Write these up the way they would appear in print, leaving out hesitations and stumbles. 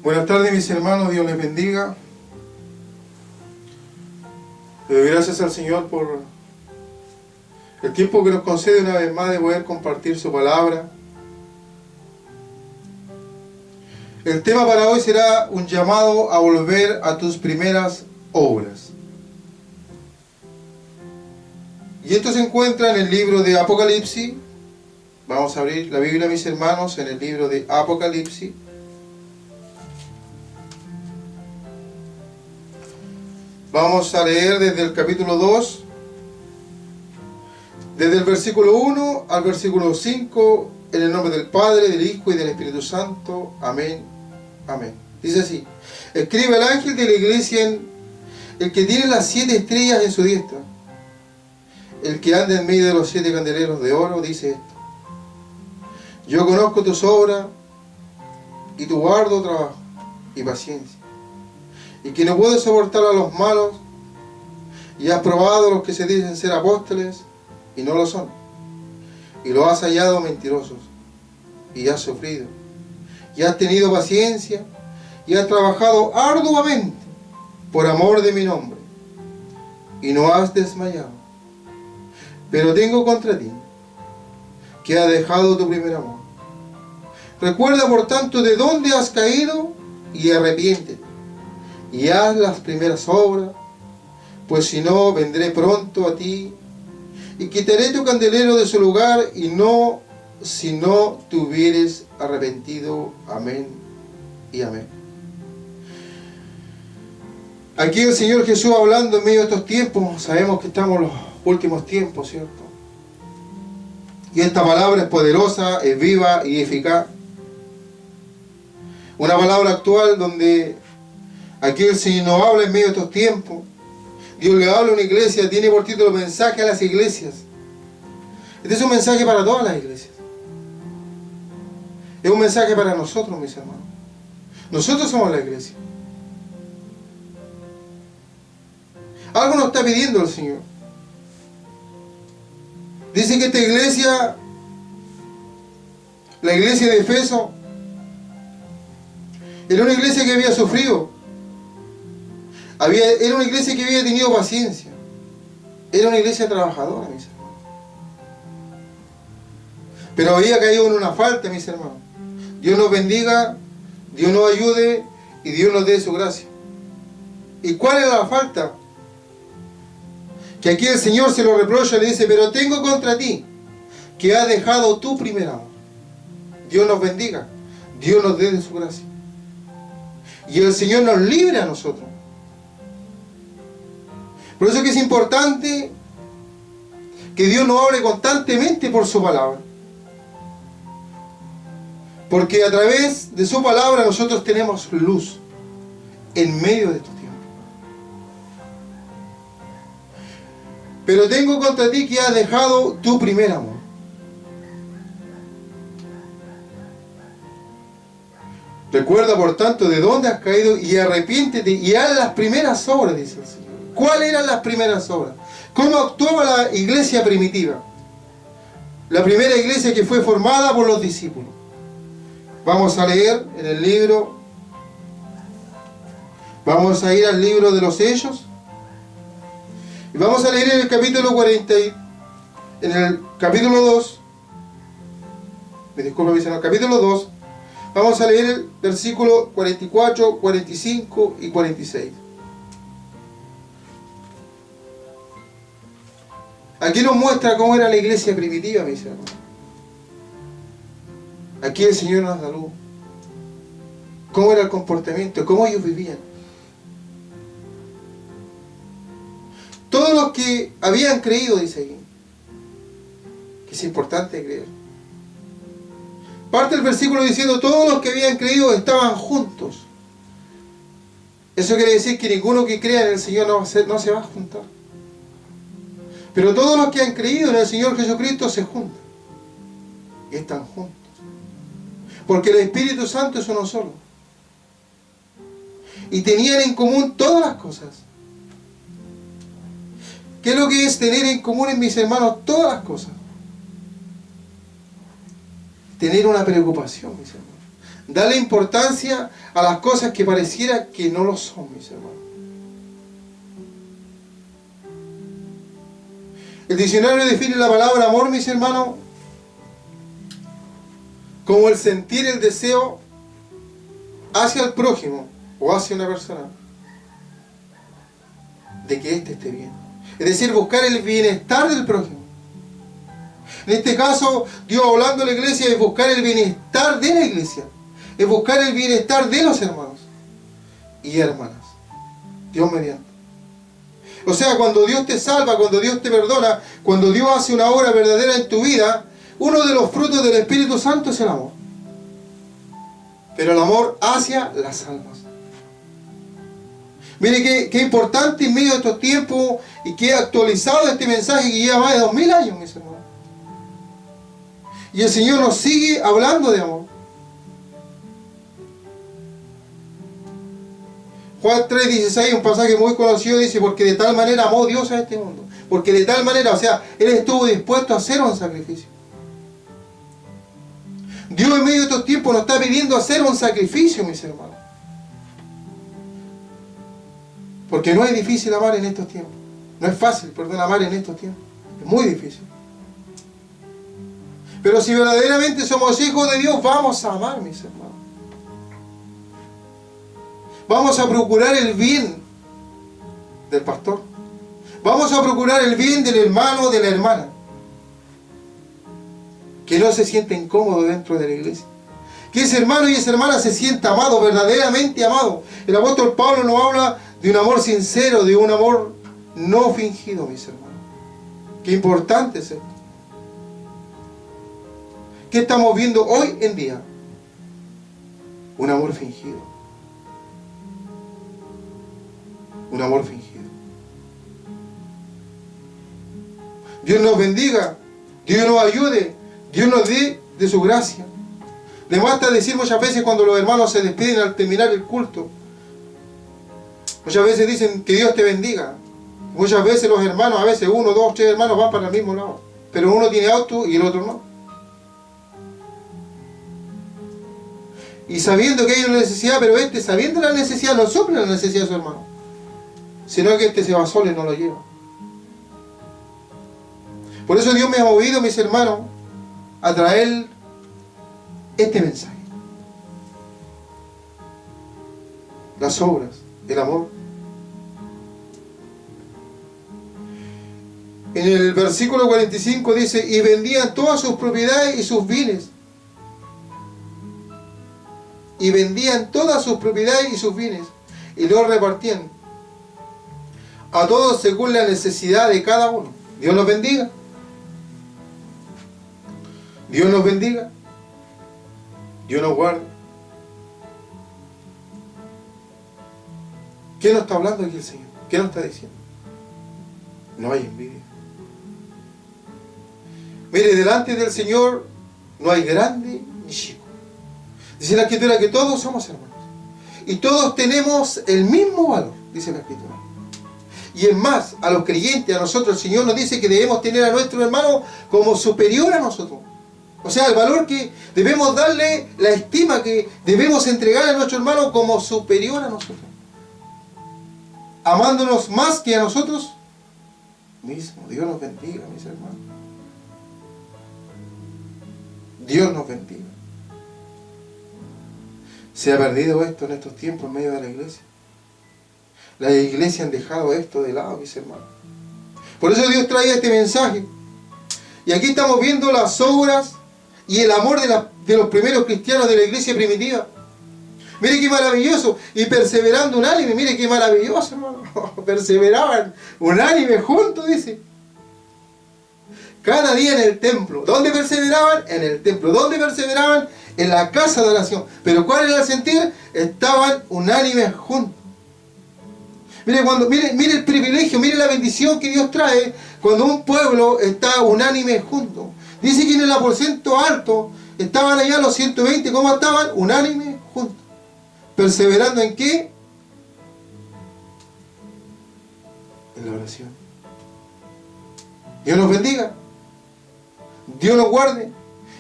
Buenas tardes, mis hermanos, Dios les bendiga. Le doy gracias al Señor por el tiempo que nos concede una vez más de poder compartir su palabra. El tema para hoy será un llamado a volver a tus primeras obras. Y esto se encuentra en el libro de Apocalipsis. Vamos a abrir la Biblia, mis hermanos, en el libro de Apocalipsis. Vamos a leer desde el capítulo 2, desde el versículo 1 al versículo 5, en el nombre del Padre, del Hijo y del Espíritu Santo. Amén. Amén. Dice así: escribe el ángel de la iglesia, el que tiene las 7 estrellas en su diestra, el que anda en medio de los 7 candeleros de oro, dice esto: yo conozco tus obras y tu arduo trabajo y paciencia, y que no puedes soportar a los malos, y has probado a los que se dicen ser apóstoles y no lo son, y los has hallado mentirosos, y has sufrido, y has tenido paciencia, y has trabajado arduamente por amor de mi nombre, y no has desmayado. Pero tengo contra ti que has dejado tu primer amor. Recuerda por tanto de dónde has caído y arrepiéntete, y haz las primeras obras, pues si no, vendré pronto a ti y quitaré tu candelero de su lugar, y no, si no te hubieres arrepentido. Amén y amén. Aquí el Señor Jesús hablando en medio de estos tiempos. Sabemos que estamos en los últimos tiempos, ¿cierto? Y esta palabra es poderosa, es viva y eficaz. Una palabra actual donde aquí el Señor nos habla en medio de estos tiempos. Dios le habla a una iglesia, tiene por título mensaje a las iglesias. Este es un mensaje para todas las iglesias. Es un mensaje para nosotros, mis hermanos. Nosotros somos la iglesia. Algo nos está pidiendo el Señor. Dice que esta iglesia, la iglesia de Efeso, era una iglesia que había sufrido. Era una iglesia que había tenido paciencia. Era una iglesia trabajadora, mis hermanos. Pero había caído en una falta, mis hermanos. Dios nos bendiga, Dios nos ayude y Dios nos dé su gracia. ¿Y cuál era la falta? Que aquí el Señor se lo reprocha y le dice: pero tengo contra ti que has dejado tu primer amor. Dios nos bendiga, Dios nos dé de su gracia. Y el Señor nos libre a nosotros. Por eso es que es importante que Dios nos hable constantemente por su palabra. Porque a través de su palabra nosotros tenemos luz en medio de estos tiempos. Pero tengo contra ti que has dejado tu primer amor. Recuerda por tanto de dónde has caído y arrepiéntete y haz las primeras obras, dice el Señor. ¿Cuáles eran las primeras obras? ¿Cómo actuaba la iglesia primitiva? La primera iglesia que fue formada por los discípulos. Vamos a leer en el libro, vamos a ir al libro de los Hechos, y vamos a leer en el capítulo 40, en el capítulo 2, capítulo 2, vamos a leer el versículo 44, 45 y 46. Aquí nos muestra cómo era la iglesia primitiva, mis hermanos. Aquí el Señor nos da luz. Cómo era el comportamiento, cómo ellos vivían. Todos los que habían creído, dice aquí, que es importante creer. Parte el versículo diciendo: todos los que habían creído estaban juntos. Eso quiere decir que ninguno que crea en el Señor no se va a juntar. Pero todos los que han creído en el Señor Jesucristo se juntan. Y están juntos. Porque el Espíritu Santo es uno solo. Y tenían en común todas las cosas. ¿Qué es lo que es tener en común, en mis hermanos, todas las cosas? Tener una preocupación, mis hermanos. darle importancia a las cosas que pareciera que no lo son, mis hermanos. El diccionario define la palabra amor, mis hermanos, como el sentir el deseo hacia el prójimo o hacia una persona de que éste esté bien. Es decir, buscar el bienestar del prójimo. En este caso, Dios hablando a la iglesia es buscar el bienestar de la iglesia. Es buscar el bienestar de los hermanos y hermanas. Dios mediante. O sea, cuando Dios te salva, cuando Dios te perdona, cuando Dios hace una obra verdadera en tu vida, uno de los frutos del Espíritu Santo es el amor. Pero el amor hacia las almas. Mire qué importante en medio de estos tiempos y qué actualizado este mensaje que lleva más de 2000 años, mis hermanos. Y el Señor nos sigue hablando de amor. Juan 3:16, un pasaje muy conocido, dice: porque de tal manera amó Dios a este mundo. Porque de tal manera, o sea, Él estuvo dispuesto a hacer un sacrificio. Dios en medio de estos tiempos nos está pidiendo hacer un sacrificio, mis hermanos. Porque no es difícil amar en estos tiempos. No es fácil, perdón, amar en estos tiempos. Es muy difícil. Pero si verdaderamente somos hijos de Dios, vamos a amar, mis hermanos. Vamos a procurar el bien del pastor. Vamos a procurar el bien del hermano o de la hermana que no se siente incómodo dentro de la iglesia. Que ese hermano y esa hermana se sienta amado, verdaderamente amado. El apóstol Pablo nos habla de un amor sincero, de un amor no fingido, mis hermanos. Qué importante es esto. ¿Qué estamos viendo hoy en día? Un amor fingido. Un amor fingido. Dios nos bendiga, Dios nos ayude, Dios nos dé de su gracia. Le basta decir muchas veces cuando los hermanos se despiden al terminar el culto. Muchas veces dicen que Dios te bendiga. Muchas veces los hermanos, a veces 1, 2, 3 hermanos van para el mismo lado. Pero uno tiene auto y el otro no. Y sabiendo que hay una necesidad, pero sabiendo la necesidad, no suple la necesidad de su hermano. Sino que se va solo y no lo lleva. Por eso Dios me ha movido, mis hermanos, a traer este mensaje. Las obras, el amor. En el versículo 45 dice: y vendían todas sus propiedades y sus bienes. Y vendían todas sus propiedades y sus bienes. Y los repartían a todos según la necesidad de cada uno. Dios nos bendiga. Dios nos bendiga. Dios nos guarde. ¿Qué nos está hablando aquí el Señor? ¿Qué nos está diciendo? No hay envidia. Mire, delante del Señor no hay grande ni chico. Dice la Escritura que todos somos hermanos. Y todos tenemos el mismo valor, dice la Escritura. Y es más, a los creyentes, a nosotros, el Señor nos dice que debemos tener a nuestro hermano como superior a nosotros. O sea, el valor que debemos darle, la estima que debemos entregar a nuestro hermano como superior a nosotros. Amándonos más que a nosotros mismos. Dios nos bendiga, mis hermanos. Dios nos bendiga. Se ha perdido esto en estos tiempos en medio de la iglesia. Las iglesias han dejado esto de lado, mis hermanos. Por eso Dios trae este mensaje. Y aquí estamos viendo las obras y el amor de los primeros cristianos de la iglesia primitiva. Mire qué maravilloso. Y perseverando unánime. Mire qué maravilloso, hermano. Perseveraban unánime juntos, dice. Cada día en el templo. ¿Dónde perseveraban? En el templo. ¿Dónde perseveraban? En la casa de oración. Pero ¿cuál era el sentir? Estaban unánimes juntos. Mire el privilegio, mire la bendición que Dios trae cuando un pueblo está unánime junto. Dice que en el aposento alto estaban allá los 120, ¿cómo estaban? Unánimes juntos. ¿Perseverando en qué? En la oración. Dios nos bendiga. Dios nos guarde.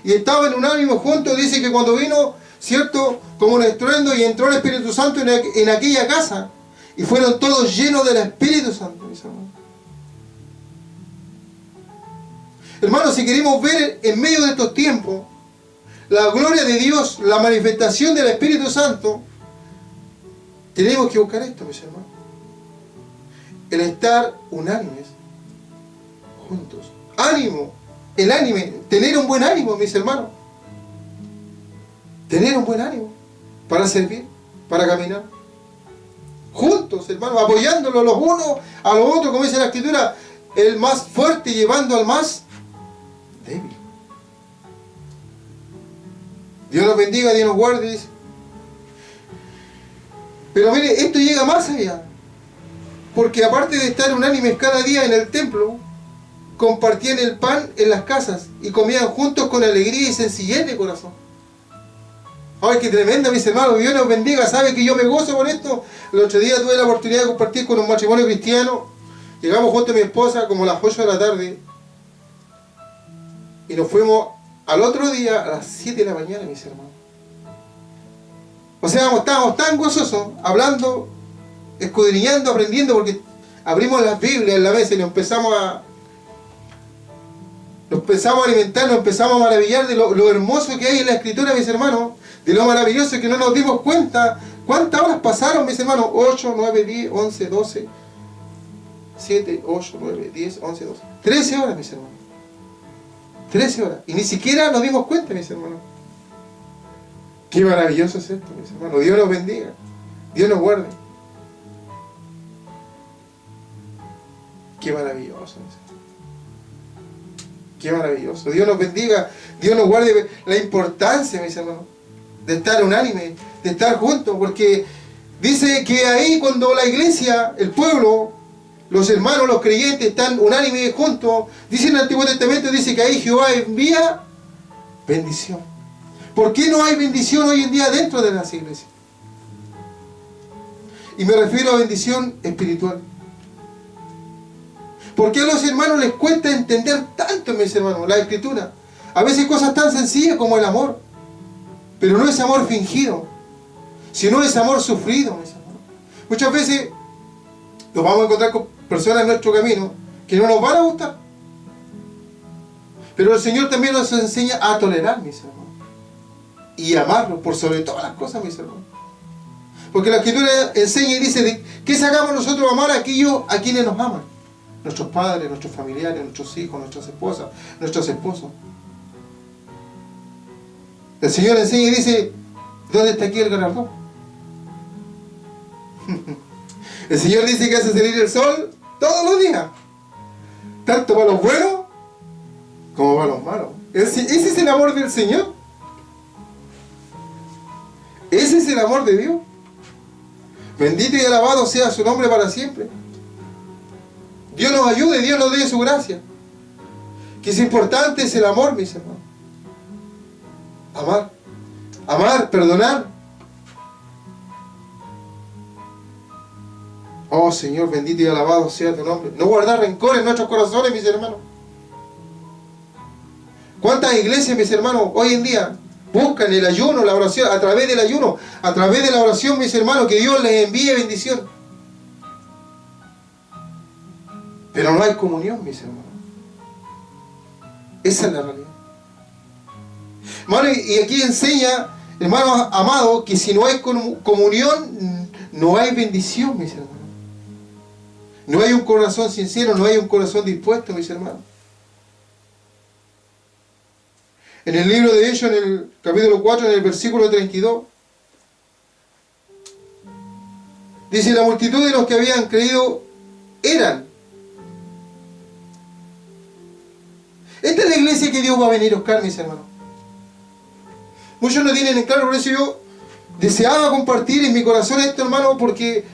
Y estaban unánimes juntos. Dice que cuando vino ¿cierto? Como un estruendo, y entró el Espíritu Santo en aquella casa. Y fueron todos llenos del Espíritu Santo, mis hermanos. Hermanos, si queremos ver en medio de estos tiempos la gloria de Dios, la manifestación del Espíritu Santo, tenemos que buscar esto, mis hermanos. El estar unánimes, juntos. Ánimo, el ánimo, tener un buen ánimo, mis hermanos. Tener un buen ánimo para servir, para caminar. Juntos, hermanos, apoyándolos los unos a los otros, como dice la Escritura, el más fuerte llevando al más débil. Dios nos bendiga, Dios nos guarde, dice. Pero mire, esto llega más allá. Porque aparte de estar unánimes cada día en el templo, compartían el pan en las casas y comían juntos con alegría y sencillez de corazón. ¡Ay, qué tremenda, mis hermanos! Dios nos bendiga. ¿Sabe que yo me gozo con esto? El otro día tuve la oportunidad de compartir con un matrimonio cristiano. Llegamos junto a mi esposa como a las 8 de la tarde. Y nos fuimos al otro día a las 7 de la mañana, mis hermanos. O sea, estábamos tan gozosos, hablando, escudriñando, aprendiendo, porque abrimos las Biblias en la mesa y nos empezamos a alimentar, nos empezamos a maravillar de lo hermoso que hay en la Escritura, mis hermanos, de lo maravilloso que no nos dimos cuenta. ¿Cuántas horas pasaron, mis hermanos? 8, 9, 10, 11, 12, 7, 8, 9, 10, 11, 12. 13 horas, mis hermanos. 13 horas. Y ni siquiera nos dimos cuenta, mis hermanos. Qué maravilloso es esto, mis hermanos. Dios nos bendiga. Dios nos guarde. Qué maravilloso, mis hermanos. Qué maravilloso. Dios nos bendiga. Dios nos guarde. La importancia, mis hermanos, de estar unánime, de estar juntos. Porque dice que ahí cuando la iglesia, el pueblo, los hermanos, los creyentes están unánimes juntos, dice en el Antiguo Testamento, dice que ahí Jehová envía bendición. ¿Por qué no hay bendición hoy en día dentro de las iglesias? Y me refiero a bendición espiritual. ¿Por qué a los hermanos les cuesta entender tanto, mis hermanos, la Escritura? A veces cosas tan sencillas como el amor. Pero no es amor fingido, sino es amor sufrido, mis hermanos. Muchas veces nos vamos a encontrar con personas en nuestro camino que no nos van a gustar. Pero el Señor también nos enseña a tolerar, mis hermanos. Y amarlos por sobre todas las cosas, mis hermanos. Porque la Escritura enseña y dice que sacamos nosotros amar a aquellos a quienes nos aman. Nuestros padres, nuestros familiares, nuestros hijos, nuestras esposas, nuestros esposos. El Señor enseña y dice, ¿dónde está aquí el galardón? El Señor dice que hace salir el sol todos los días. Tanto para los buenos como para los malos. Ese es el amor del Señor. Ese es el amor de Dios. Bendito y alabado sea su nombre para siempre. Dios nos ayude, Dios nos dé su gracia. Que es importante es el amor, mis hermanos. Amar. Amar, perdonar. Oh Señor, bendito y alabado sea tu nombre. No guardar rencor en nuestros corazones, mis hermanos. ¿Cuántas iglesias, mis hermanos, hoy en día buscan el ayuno, la oración, a través del ayuno, a través de la oración, mis hermanos, que Dios les envíe bendición? Pero no hay comunión, mis hermanos. Esa es la realidad. Hermano, y aquí enseña, hermanos amados, que si no hay comunión, no hay bendición, mis hermanos. No hay un corazón sincero, no hay un corazón dispuesto, mis hermanos. En el libro de Hechos, en el capítulo 4, en el versículo 32, dice, la multitud de los que habían creído eran. Esta es la iglesia que Dios va a venir a buscar, mis hermanos. Muchos no tienen en claro, por eso yo deseaba compartir en mi corazón esto, hermano, porque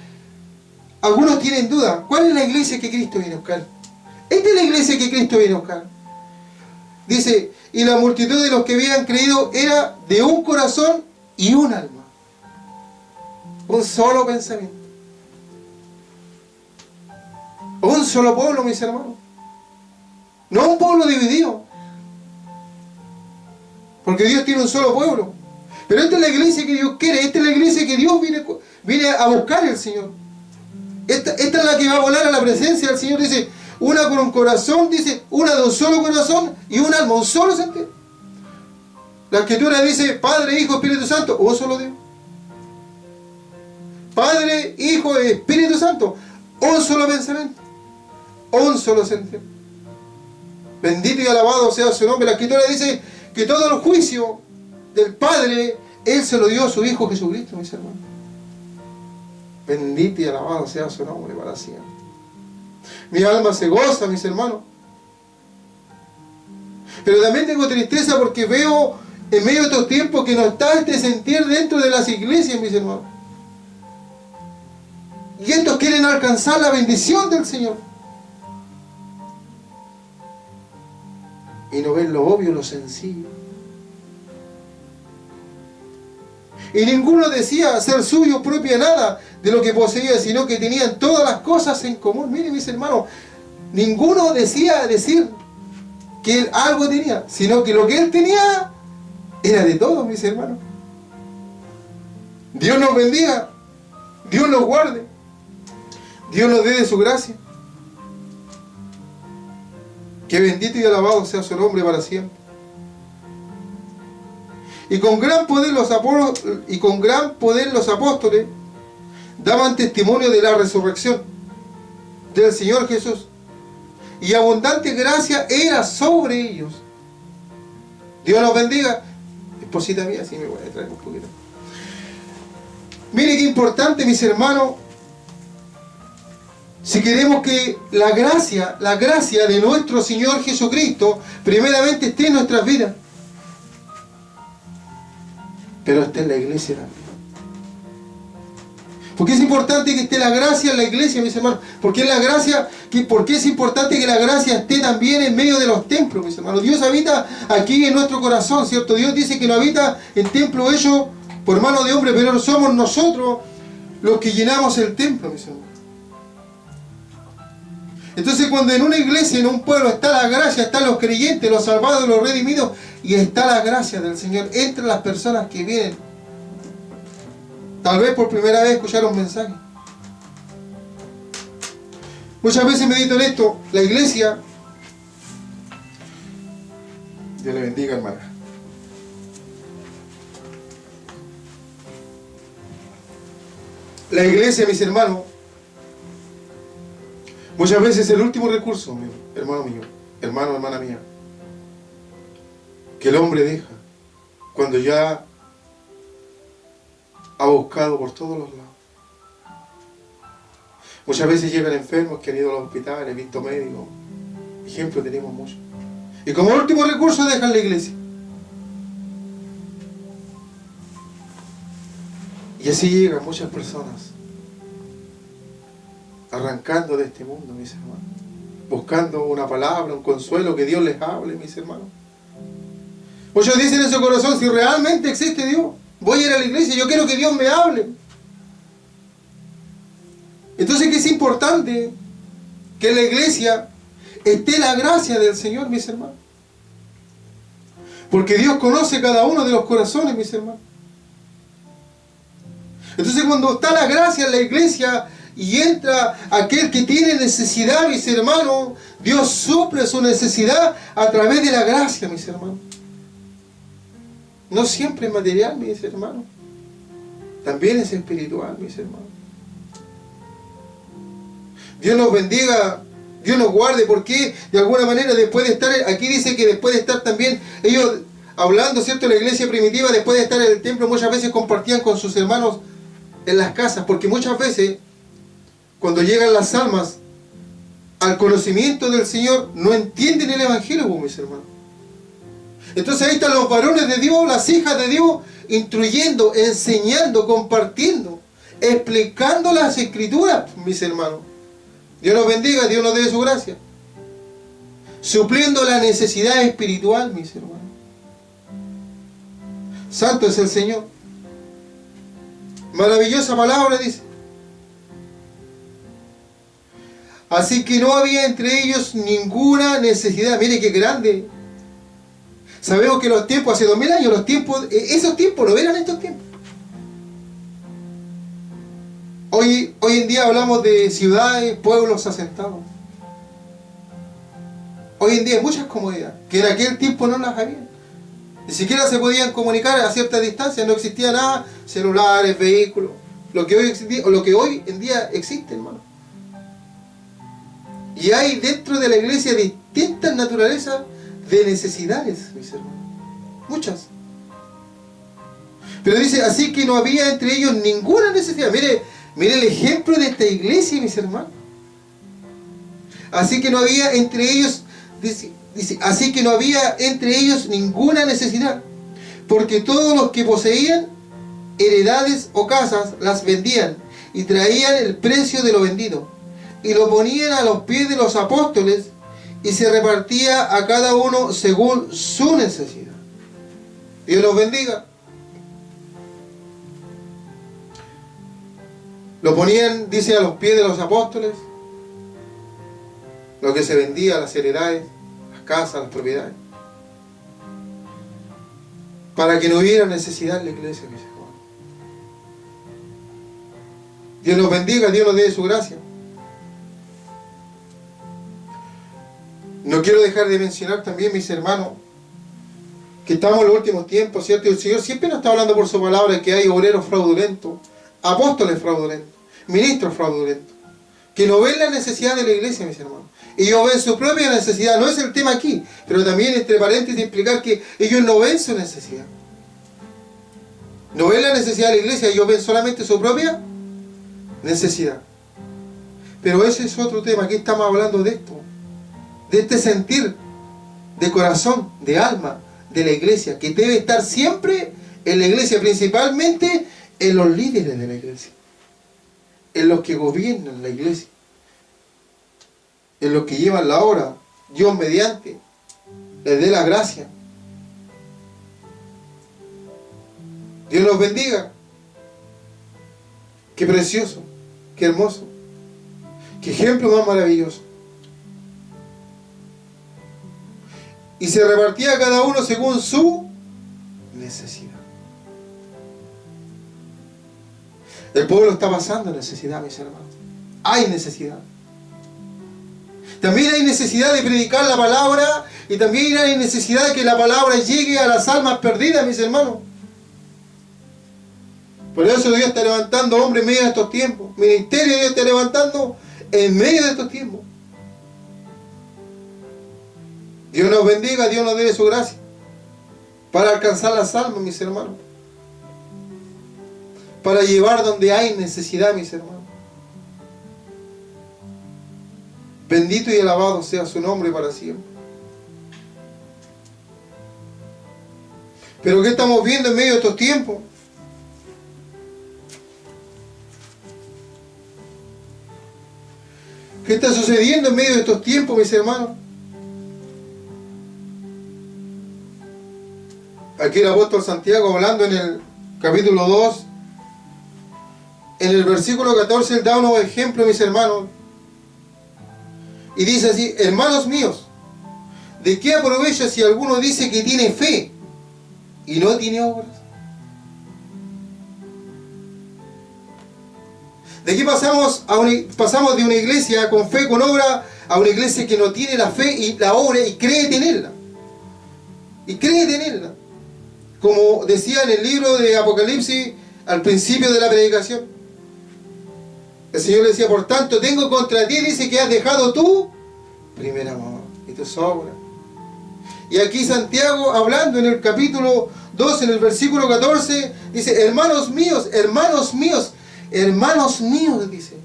algunos tienen duda. ¿Cuál es la iglesia que Cristo viene a buscar? Esta es la iglesia que Cristo viene a buscar. Dice, y la multitud de los que habían creído era de un corazón y un alma. Un solo pensamiento. Un solo pueblo, mis hermanos. No un pueblo dividido. Porque Dios tiene un solo pueblo. Pero esta es la iglesia que Dios quiere, esta es la iglesia que Dios viene a buscar el Señor. Esta es la que va a volar a la presencia del Señor. Dice, una con un corazón, dice, una de un solo corazón y un alma, un solo sentir. La Escritura dice, Padre, Hijo, Espíritu Santo, un solo Dios. Padre, Hijo, Espíritu Santo, un solo pensamiento, un solo sentir. Bendito y alabado sea su nombre. La Escritura dice que todo el juicio del Padre, Él se lo dio a su Hijo Jesucristo, mis hermanos. Bendito y alabado sea su nombre para siempre. Mi alma se goza, mis hermanos. Pero también tengo tristeza porque veo en medio de estos tiempos que no está este sentir dentro de las iglesias, mis hermanos. Y estos quieren alcanzar la bendición del Señor. Y no ven lo obvio, lo sencillo. Y ninguno decía hacer suyo propia nada de lo que poseía, sino que tenían todas las cosas en común. Miren, mis hermanos, ninguno decía decir que él algo tenía, sino que lo que él tenía era de todos, mis hermanos. Dios nos bendiga, Dios nos guarde, Dios nos dé de su gracia. Que bendito y alabado sea su nombre para siempre. Y con gran poder los apóstoles daban testimonio de la resurrección del Señor Jesús. Y abundante gracia era sobre ellos. Dios los bendiga. Esposita mía, sí me voy a traer un poquito. Mire qué importante, mis hermanos. Si queremos que la gracia de nuestro Señor Jesucristo, primeramente esté en nuestras vidas. Pero esté en la iglesia también. ¿Por qué es importante que esté la gracia en la iglesia, mis hermanos? ¿Por qué es importante que la gracia esté también en medio de los templos, mis hermanos? Dios habita aquí en nuestro corazón, ¿cierto? Dios dice que no habita en templo hecho por mano de hombre, pero somos nosotros los que llenamos el templo, mis hermanos. Entonces, cuando en una iglesia, en un pueblo, está la gracia, están los creyentes, los salvados, los redimidos, y está la gracia del Señor entre las personas que vienen, tal vez por primera vez escuchar un mensaje. Muchas veces medito en esto, la iglesia, Dios le bendiga, hermana. La iglesia, mis hermanos, muchas veces es el último recurso, hermano mío, hermana mía, que el hombre deja cuando ya ha buscado por todos los lados. Muchas veces llegan enfermos que han ido a los hospitales, visto médicos. Ejemplo tenemos muchos. Y como último recurso dejan la iglesia. Y así llegan muchas personas arrancando de este mundo, mis hermanos, buscando una palabra, un consuelo, que Dios les hable, mis hermanos. Muchos dicen en su corazón, si realmente existe Dios, voy a ir a la iglesia, yo quiero que Dios me hable. Entonces, ¿qué es importante? Que en la iglesia esté la gracia del Señor, mis hermanos. Porque Dios conoce cada uno de los corazones, mis hermanos. Entonces, cuando está la gracia en la iglesia y entra aquel que tiene necesidad, mis hermanos, Dios suple su necesidad a través de la gracia, mis hermanos. No siempre es material, mis hermanos. También es espiritual, mis hermanos. Dios nos bendiga, Dios nos guarde, porque de alguna manera después de estar, aquí dice que después de estar también, ellos hablando, ¿cierto? La iglesia primitiva, después de estar en el templo, muchas veces compartían con sus hermanos en las casas, porque muchas veces, cuando llegan las almas al conocimiento del Señor, no entienden el Evangelio, mis hermanos. Entonces ahí están los varones de Dios, las hijas de Dios, instruyendo, enseñando, compartiendo, explicando las Escrituras, mis hermanos. Dios nos bendiga, Dios nos dé su gracia. Supliendo la necesidad espiritual, mis hermanos. Santo es el Señor. Maravillosa palabra, dice. Así que no había entre ellos ninguna necesidad. Mire qué grande. Sabemos que los tiempos, hace 2000 años, esos tiempos no eran estos tiempos. Hoy en día hablamos de ciudades, pueblos asentados. Hoy en día hay muchas comodidades, que en aquel tiempo no las había. Ni siquiera se podían comunicar a cierta distancia, no existía nada, celulares, vehículos, lo que hoy en día existe, hermano. Y hay dentro de la iglesia distintas naturalezas de necesidades, mis hermanos. Muchas. Pero dice, así que no había entre ellos ninguna necesidad. Mire el ejemplo de esta iglesia, mis hermanos. Así que no había entre ellos, dice, así que no había entre ellos ninguna necesidad, porque todos los que poseían heredades o casas las vendían y traían el precio de lo vendido y lo ponían a los pies de los apóstoles y se repartía a cada uno según su necesidad. Dios los bendiga. Lo ponían, dice, a los pies de los apóstoles, lo que se vendía, las heredades, las casas, las propiedades, para que no hubiera necesidad en la iglesia, mis hermanos. Dios los bendiga, Dios nos dé su gracia. No quiero dejar de mencionar también, mis hermanos, que estamos en los últimos tiempos, ¿cierto? Y el Señor siempre nos está hablando por su palabra que hay obreros fraudulentos, apóstoles fraudulentos, ministros fraudulentos, que no ven la necesidad de la iglesia, mis hermanos. Ellos ven su propia necesidad, no es el tema aquí, pero también entre paréntesis explicar que ellos no ven su necesidad. No ven la necesidad de la iglesia, ellos ven solamente su propia necesidad. Pero ese es otro tema, aquí estamos hablando de esto, de este sentir de corazón, de alma, de la iglesia, que debe estar siempre en la iglesia, principalmente en los líderes de la iglesia, en los que gobiernan la iglesia, en los que llevan la obra, Dios mediante, les dé la gracia. Dios los bendiga. Qué precioso, qué hermoso, qué ejemplo más maravilloso. Y se repartía a cada uno según su necesidad. El pueblo está pasando necesidad, mis hermanos. Hay necesidad. También hay necesidad de predicar la palabra y también hay necesidad de que la palabra llegue a las almas perdidas, mis hermanos. Por eso Dios está levantando hombres en medio de estos tiempos. Ministerio Dios está levantando en medio de estos tiempos. Dios nos bendiga, Dios nos dé su gracia para alcanzar las almas, mis hermanos. Para llevar donde hay necesidad, mis hermanos. Bendito y alabado sea su nombre para siempre. Pero ¿qué estamos viendo en medio de estos tiempos? ¿Qué está sucediendo en medio de estos tiempos, mis hermanos? Aquí el apóstol Santiago, hablando en el capítulo 2, en el versículo 14, él da unos ejemplos, mis hermanos. Y dice así: hermanos míos, ¿de qué aprovecha si alguno dice que tiene fe y no tiene obras? ¿De qué pasamos de una iglesia con fe, con obra, a una iglesia que no tiene la fe y la obra y cree tenerla? Y cree tenerla. Como decía en el libro de Apocalipsis al principio de la predicación. El Señor le decía: por tanto, tengo contra ti, dice, que has dejado tu primer amor y tus obras. Y aquí Santiago, hablando en el capítulo 2, en el versículo 14, dice: hermanos míos, hermanos míos, hermanos míos, dice,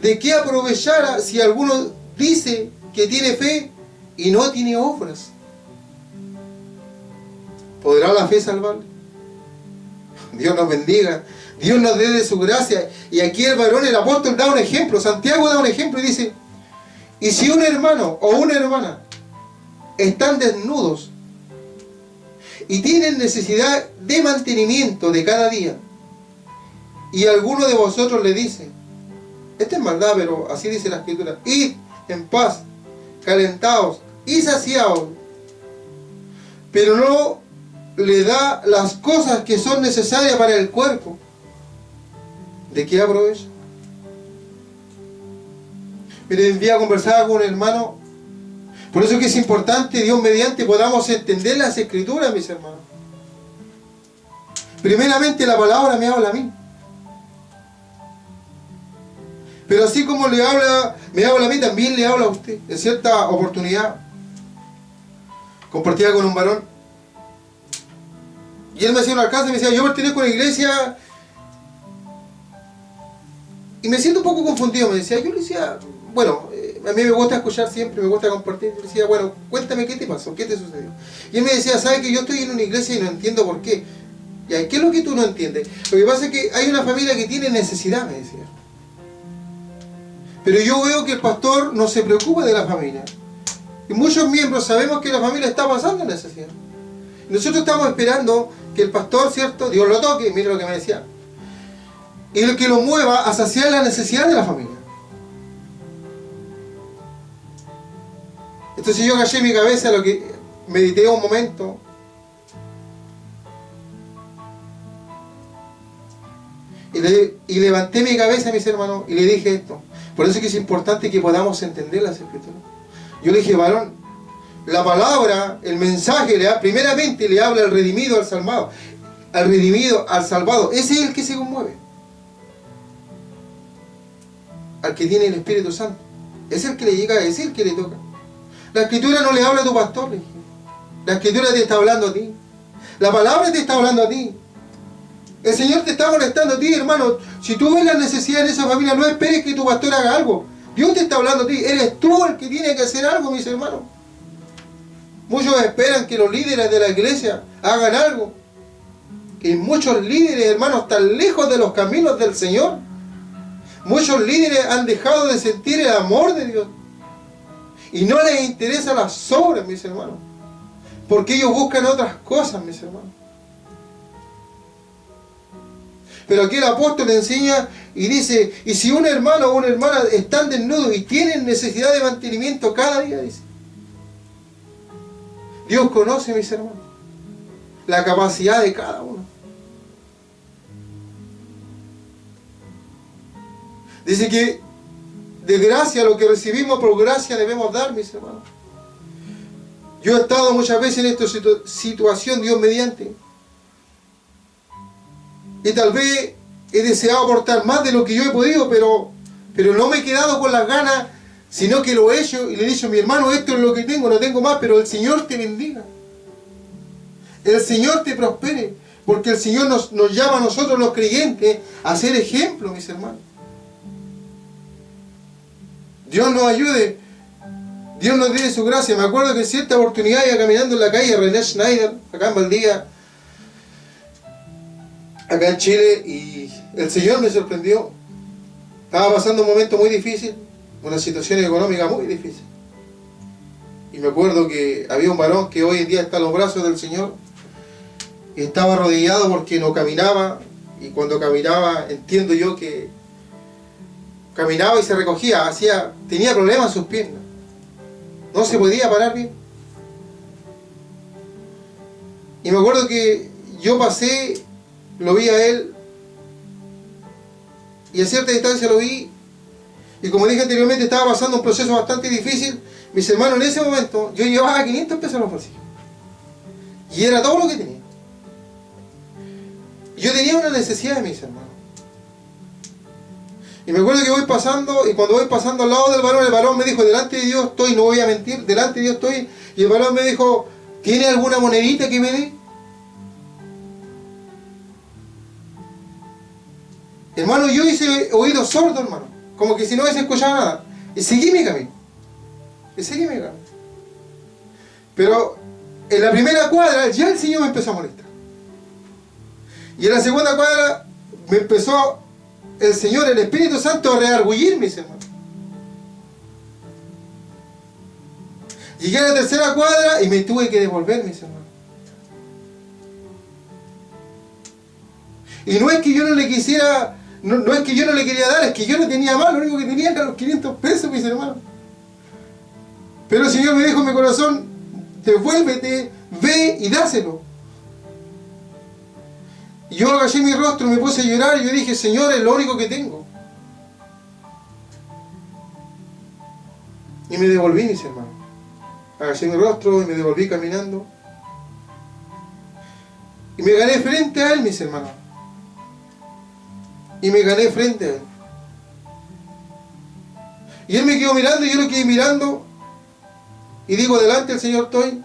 ¿de qué aprovechara si alguno dice que tiene fe y no tiene obras? ¿Podrá la fe salvarle? Dios nos bendiga, Dios nos dé de su gracia. Y aquí el varón, el apóstol, da un ejemplo. Santiago da un ejemplo y dice: y si un hermano o una hermana están desnudos y tienen necesidad de mantenimiento de cada día, y alguno de vosotros le dice, esta es maldad, pero así dice la Escritura, id en paz, calentaos y saciaos, pero no le da las cosas que son necesarias para el cuerpo, ¿de qué aprovecha? Mire, un día conversaba con un hermano, por eso que es importante, Dios mediante, podamos entender las Escrituras, mis hermanos. Primeramente la palabra me habla a mí. Pero así como me habla a mí, también le habla a usted. En cierta oportunidad, compartía con un varón, y él me hacía una alcance y me decía, yo pertenezco a una iglesia, y me siento un poco confundido. Me decía, yo le decía, bueno, a mí me gusta escuchar siempre, me gusta compartir. Yo le decía, bueno, cuéntame qué te pasó, qué te sucedió. Y él me decía, ¿sabes que yo estoy en una iglesia y no entiendo por qué? ¿Y qué es lo que tú no entiendes? Lo que pasa es que hay una familia que tiene necesidad, me decía. Pero yo veo que el pastor no se preocupa de la familia. Y muchos miembros sabemos que la familia está pasando necesidad. Y nosotros estamos esperando que el pastor, ¿cierto? Dios lo toque, mire lo que me decía. Y el que lo mueva a saciar la necesidad de la familia. Entonces yo agaché mi cabeza, lo que medité un momento. Y levanté mi cabeza, mis hermanos, y le dije esto. Por eso es que es importante que podamos entender las Escrituras. Yo le dije, varón, la palabra, el mensaje, primeramente le habla al redimido, al salvado. Al redimido, al salvado. Ese es el que se conmueve. Al que tiene el Espíritu Santo. Es el que le llega, es el que le toca. La Escritura no le habla a tu pastor, le dije. La Escritura te está hablando a ti. La palabra te está hablando a ti. El Señor te está molestando a ti, hermano. Si tú ves la necesidad de esa familia, no esperes que tu pastor haga algo. Dios te está hablando a ti. Eres tú el que tiene que hacer algo, mis hermanos. Muchos esperan que los líderes de la iglesia hagan algo. Y muchos líderes, hermanos, están lejos de los caminos del Señor. Muchos líderes han dejado de sentir el amor de Dios. Y no les interesan las obras, mis hermanos. Porque ellos buscan otras cosas, mis hermanos. Pero aquí el apóstol le enseña y dice, y si un hermano o una hermana están desnudos y tienen necesidad de mantenimiento cada día, dice. Dios conoce, mis hermanos, la capacidad de cada uno. Dice que de gracia, lo que recibimos por gracia debemos dar, mis hermanos. Yo he estado muchas veces en esta situación, Dios mediante. Y tal vez he deseado aportar más de lo que yo he podido, pero no me he quedado con las ganas, sino que lo he hecho y le he dicho, mi hermano, esto es lo que tengo, no tengo más, pero el Señor te bendiga. El Señor te prospere, porque el Señor nos llama a nosotros los creyentes a ser ejemplo, mis hermanos. Dios nos ayude, Dios nos dé su gracia. Me acuerdo que en cierta oportunidad iba caminando en la calle René Schneider, acá en Valdivia, acá en Chile, y el Señor me sorprendió. Estaba pasando un momento muy difícil, una situación económica muy difícil. Y me acuerdo que había un varón que hoy en día está en los brazos del Señor, y estaba arrodillado porque no caminaba, y cuando caminaba, entiendo yo que caminaba y se recogía, tenía problemas en sus piernas, no se podía parar bien. Y me acuerdo que yo pasé, lo vi a él, y a cierta distancia lo vi, y como dije anteriormente, estaba pasando un proceso bastante difícil. Mis hermanos, en ese momento yo llevaba 500 pesos en los bolsillos, y era todo lo que tenía. Yo tenía una necesidad de mis hermanos. Y me acuerdo que voy pasando, y cuando voy pasando al lado del varón, el varón me dijo, delante de Dios estoy, no voy a mentir, delante de Dios estoy. Y el varón me dijo, ¿tiene alguna monedita que me dé? Hermano, yo hice oído sordo, hermano, como que si no hubiese escuchado nada. Y seguí mi camino. Pero en la primera cuadra ya el Señor me empezó a molestar. Y en la segunda cuadra me empezó el Señor, el Espíritu Santo, a redargüir, mis hermanos. Llegué a la tercera cuadra y me tuve que devolver, mis hermanos. Y no es que yo no le quisiera, no es que yo no le quería dar, es que yo no tenía más, lo único que tenía eran los 500 pesos, mis hermanos. Pero el Señor me dijo en mi corazón, devuélvete ve y dáselo. Y yo agaché mi rostro, me puse a llorar y yo dije, Señor, es lo único que tengo. Y me devolví, mis hermanos. Agaché mi rostro y me devolví caminando. Y me gané frente a él, mis hermanos. Y me gané frente a él. Y él me quedó mirando y yo lo quedé mirando. Y digo, delante del Señor estoy.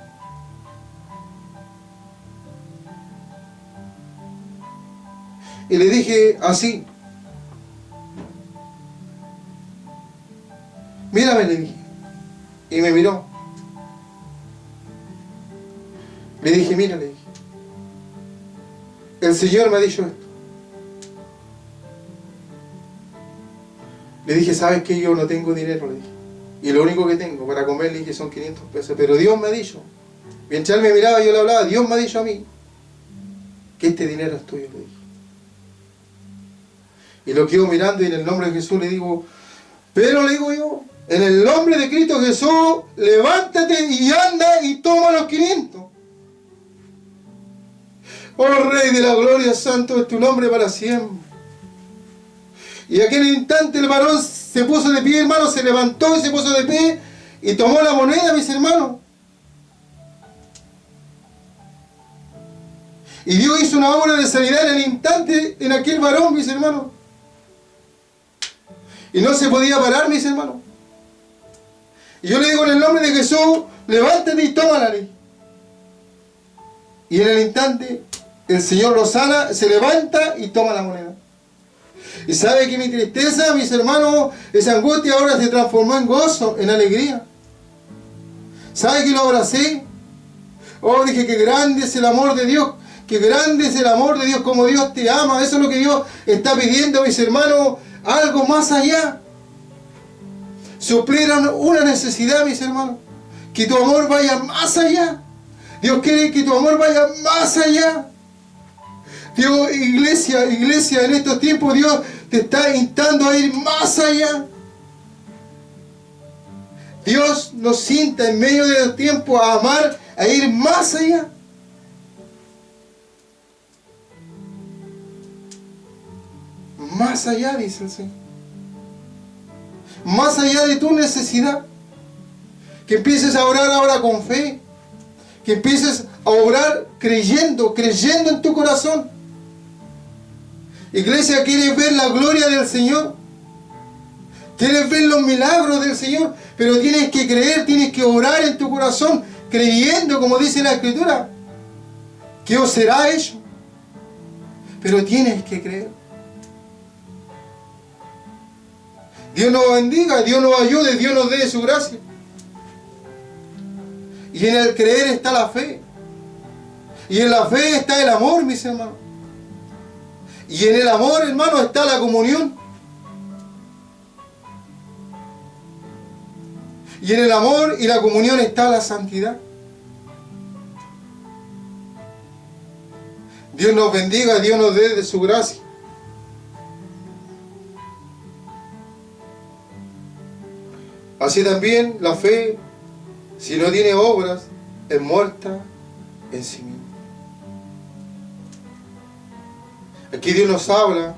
Y le dije así. Mírame, le dije. Y me miró. Le dije, mira, le dije. El Señor me ha dicho esto. Le dije, ¿sabes qué? Yo no tengo dinero, le dije. Y lo único que tengo para comer, le dije, son 500 pesos. Pero Dios me ha dicho. Mientras él me miraba, yo le hablaba, Dios me ha dicho a mí que este dinero es tuyo, le dije. Y lo quedo mirando y en el nombre de Jesús le digo, pero le digo yo, en el nombre de Cristo Jesús, levántate y anda y toma los 500. Oh Rey de la Gloria, santo es tu nombre para siempre. Y aquel instante el varón se puso de pie, hermano, se levantó y se puso de pie y tomó la moneda, mis hermanos. Y Dios hizo una obra de sanidad en el instante en aquel varón, mis hermanos. Y no se podía parar, mis hermanos. Y yo le digo en el nombre de Jesús, levántate y toma la ley. Y en el instante el Señor lo sana, se levanta y toma la moneda. Y sabe que mi tristeza, mis hermanos, esa angustia ahora se transformó en gozo, en alegría. ¿Sabe que lo abracé? Oh, dije, qué grande es el amor de Dios. Qué grande es el amor de Dios, como Dios te ama. Eso es lo que Dios está pidiendo, mis hermanos. Algo más allá. Suplir una necesidad, mis hermanos. Que tu amor vaya más allá. Dios quiere que tu amor vaya más allá. Dios, iglesia, en estos tiempos Dios te está instando a ir más allá. Dios nos insta en medio de los tiempos a amar, a ir más allá. Más allá, dice el Señor. Más allá de tu necesidad. Que empieces a orar ahora con fe. Que empieces a orar creyendo en tu corazón. Iglesia, ¿quieres ver la gloria del Señor? ¿Quieres ver los milagros del Señor? Pero tienes que creer, tienes que orar en tu corazón, creyendo, como dice la Escritura, que os será hecho. Pero tienes que creer. Dios nos bendiga, Dios nos ayude, Dios nos dé su gracia. Y en el creer está la fe. Y en la fe está el amor, mis hermanos. Y en el amor, hermano, está la comunión. Y en el amor y la comunión está la santidad. Dios nos bendiga, Dios nos dé de su gracia. Así también la fe, si no tiene obras, es muerta en sí misma. Aquí Dios nos habla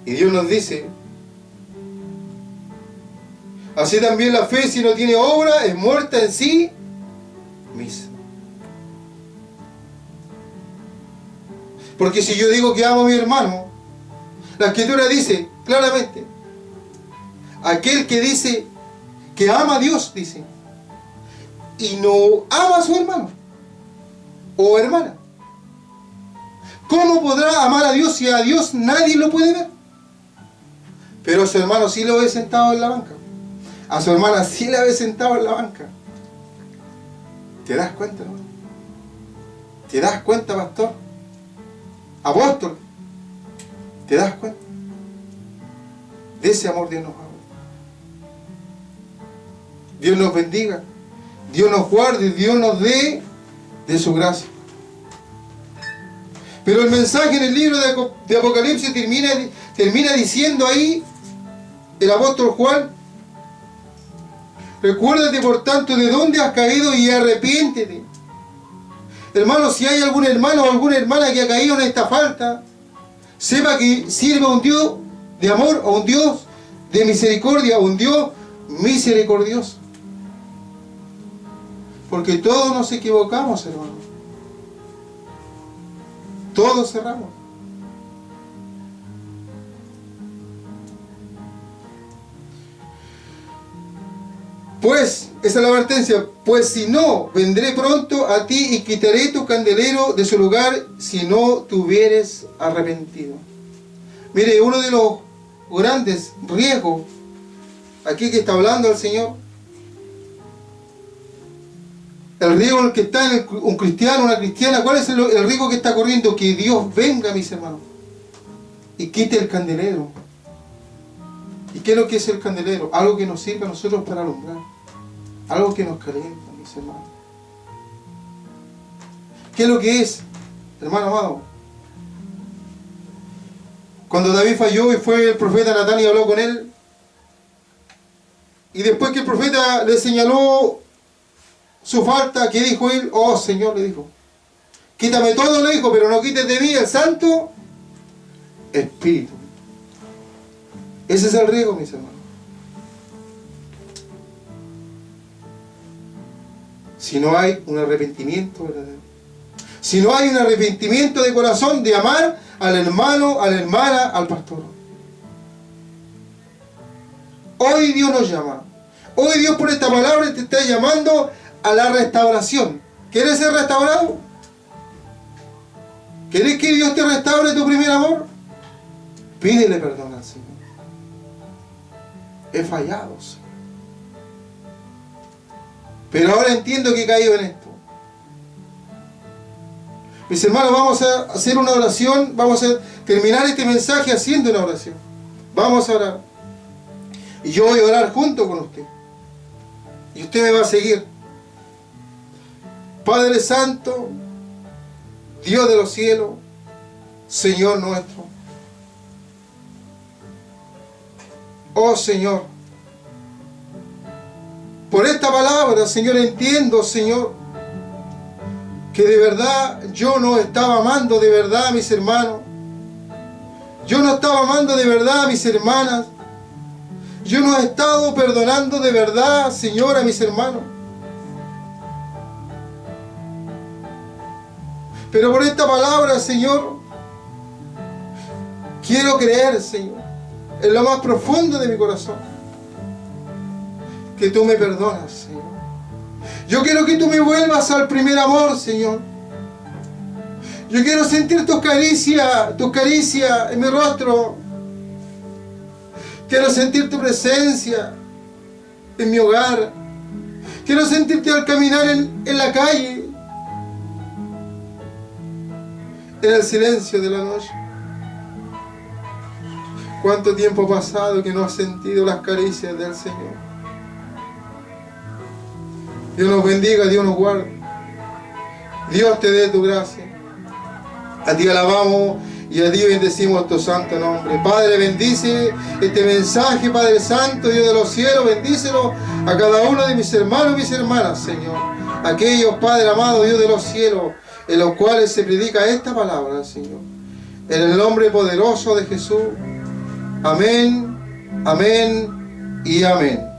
y Dios nos dice, así también la fe, si no tiene obra, es muerta en sí misma. Porque si yo digo que amo a mi hermano, la Escritura dice claramente, aquel que dice que ama a Dios, dice, y no ama a su hermano o hermana, ¿cómo podrá amar a Dios si a Dios nadie lo puede ver? Pero a su hermano sí lo ve sentado en la banca. A su hermana sí la ve sentado en la banca. ¿Te das cuenta, hermano? ¿Te das cuenta, pastor? Apóstol, ¿te das cuenta? De ese amor Dios nos habla. Dios nos bendiga, Dios nos guarde, Dios nos dé de su gracia. Pero el mensaje en el libro de Apocalipsis termina diciendo ahí el apóstol Juan, Recuérdate por tanto de dónde has caído y arrepiéntete. Hermano, si hay algún hermano o alguna hermana que ha caído en esta falta, sepa que sirve a un Dios de amor, a un Dios de misericordia, a un Dios misericordioso. Porque todos nos equivocamos, hermano. Todos erramos. Pues, esa es la advertencia, pues si no, vendré pronto a ti y quitaré tu candelero de su lugar si no te hubieres arrepentido. Mire, uno de los grandes riesgos, aquí que está hablando el Señor, el riesgo en el que está un cristiano, una cristiana, ¿cuál es el riesgo que está corriendo? Que Dios venga, mis hermanos, y quite el candelero. ¿Y qué es lo que es el candelero? Algo que nos sirve a nosotros para alumbrar. Algo que nos calienta, mis hermanos. ¿Qué es lo que es, hermano amado? Cuando David falló y fue el profeta Natán y habló con él, y después que el profeta le señaló su falta, ¿qué dijo él? Oh Señor, le dijo, quítame todo, le dijo, pero no quites de mí el Santo Espíritu. Ese es el riesgo, mis hermanos. Si no hay un arrepentimiento verdadero, si no hay un arrepentimiento de corazón de amar al hermano, a la hermana, al pastor. Hoy Dios nos llama. Hoy Dios por esta palabra te está llamando a la restauración. ¿Quieres ser restaurado? ¿Quieres que Dios te restaure tu primer amor? Pídele perdón al Señor. He fallado, Señor. Pero ahora entiendo que he caído en esto. Mis hermanos, vamos a hacer una oración. Vamos a terminar este mensaje haciendo una oración. Vamos a orar. Y yo voy a orar junto con usted. Y usted me va a seguir. Padre Santo, Dios de los cielos, Señor nuestro. Oh Señor, por esta palabra, Señor, entiendo, Señor, que de verdad yo no estaba amando de verdad a mis hermanos. Yo no estaba amando de verdad a mis hermanas. Yo no he estado perdonando de verdad, Señor, a mis hermanos. Pero por esta palabra, Señor, quiero creer, Señor, en lo más profundo de mi corazón, que tú me perdonas, Señor. Yo quiero que tú me vuelvas al primer amor, Señor. Yo quiero sentir tus caricias en mi rostro. Quiero sentir tu presencia en mi hogar. Quiero sentirte al caminar en la calle, en el silencio de la noche. ¿Cuánto tiempo ha pasado que no has sentido las caricias del Señor? Dios nos bendiga, Dios nos guarde. Dios te dé tu gracia. A ti alabamos y a ti bendecimos tu santo nombre. Padre, bendice este mensaje, Padre Santo, Dios de los cielos, bendícelo a cada uno de mis hermanos y mis hermanas, Señor. Aquellos, Padre amado, Dios de los cielos, en los cuales se predica esta palabra, Señor. En el nombre poderoso de Jesús. Amén, amén y amén.